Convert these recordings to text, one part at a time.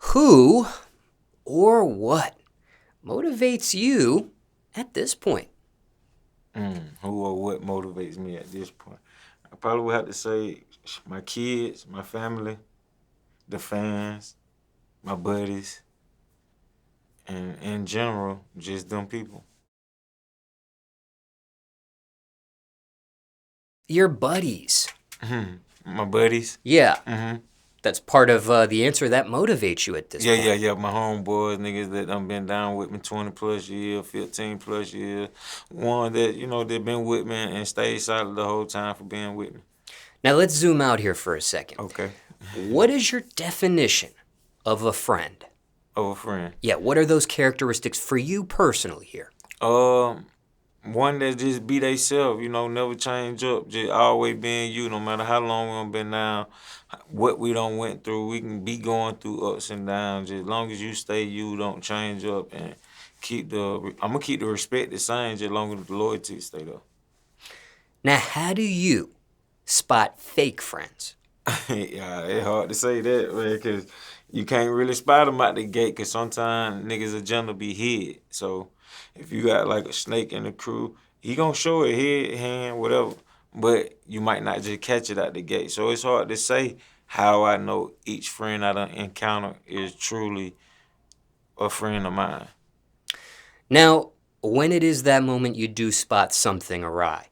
Who or what motivates you at this point? Who or what motivates me at this point? I probably would have to say my kids, my family, the fans, my buddies, and in general, just them people. Your buddies. My buddies. Yeah. That's part of the answer that motivates you at this point. Yeah. My homeboys, niggas that done been down with me 20 plus years, 15 plus years. One that, that been with me and stayed solid the whole time for being with me. Now let's zoom out here for a second. Okay. What is your definition of a friend? Of a friend. Yeah, what are those characteristics for you personally here? One that just be they self, never change up, just always being you, no matter how long we done been down, what we done went through. We can be going through ups and downs, just as long as you stay you, don't change up, and I'm gonna keep the respect the same, just as long as the loyalty stay there. Now, how do you spot fake friends? Yeah, it's hard to say that, man, because you can't really spot them out the gate, because sometimes niggas' agenda be hid. So if you got like a snake in the crew, he gonna show it head, hand, whatever, but you might not just catch it out the gate. So it's hard to say how I know each friend I done encounter is truly a friend of mine. Now, when it is that moment you do spot something awry,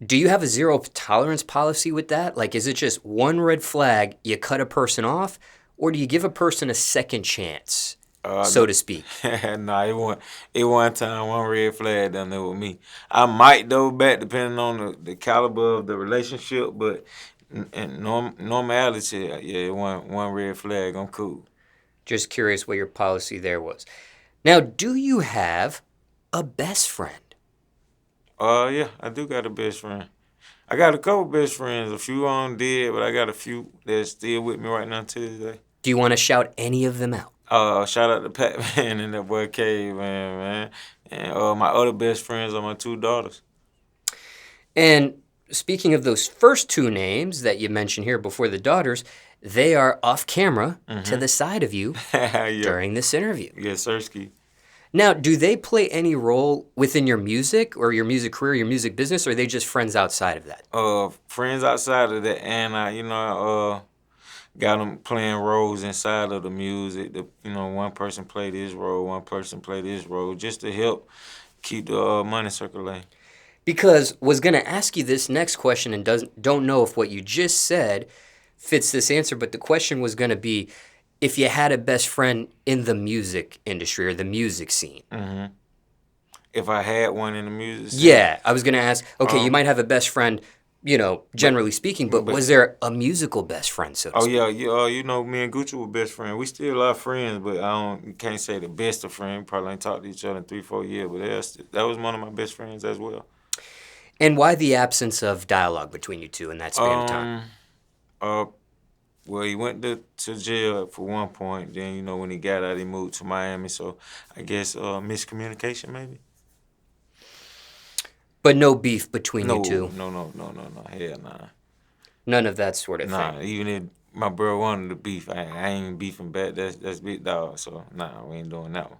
do you have a zero tolerance policy with that? Like, is it just one red flag, you cut a person off, or do you give a person a second chance, so to speak? Nah, it one time, one red flag down there with me. I might double back depending on the caliber of the relationship, but in normality, yeah, one red flag, I'm cool. Just curious what your policy there was. Now, do you have a best friend? Yeah, I do got a best friend. I got a couple best friends. A few on dead, but I got a few that's still with me right now to this day. Do you want to shout any of them out? Shout out to Pat Man and that boy Caveman, man. And my other best friends are my two daughters. And speaking of those first two names that you mentioned here before the daughters, they are off camera to the side of you during this interview. Yes, Sirski. Now, do they play any role within your music or your music career, your music business, or are they just friends outside of that? Friends outside of that, and I got them playing roles inside of the music. One person play this role, one person play this role, just to help keep the money circulating. Because was going to ask you this next question and don't know if what you just said fits this answer, but the question was going to be if you had a best friend in the music industry or the music scene. Mm-hmm. If I had one in the music scene? Yeah, I was going to ask, okay, you might have a best friend, generally speaking, but was there a musical best friend, so to speak? Yeah, me and Gucci were best friends. We still are friends, but you can't say the best of friends. We probably ain't talked to each other in 3-4 years, but that was one of my best friends as well. And why the absence of dialogue between you two in that span of time? Well, he went to jail for one point. Then, when he got out, he moved to Miami. So I guess miscommunication maybe. But no beef between you two? No. Hell nah. None of that sort of thing? Nah, even if my bro wanted to beef, I ain't beefing back. That's big dog. So, nah, we ain't doing that one.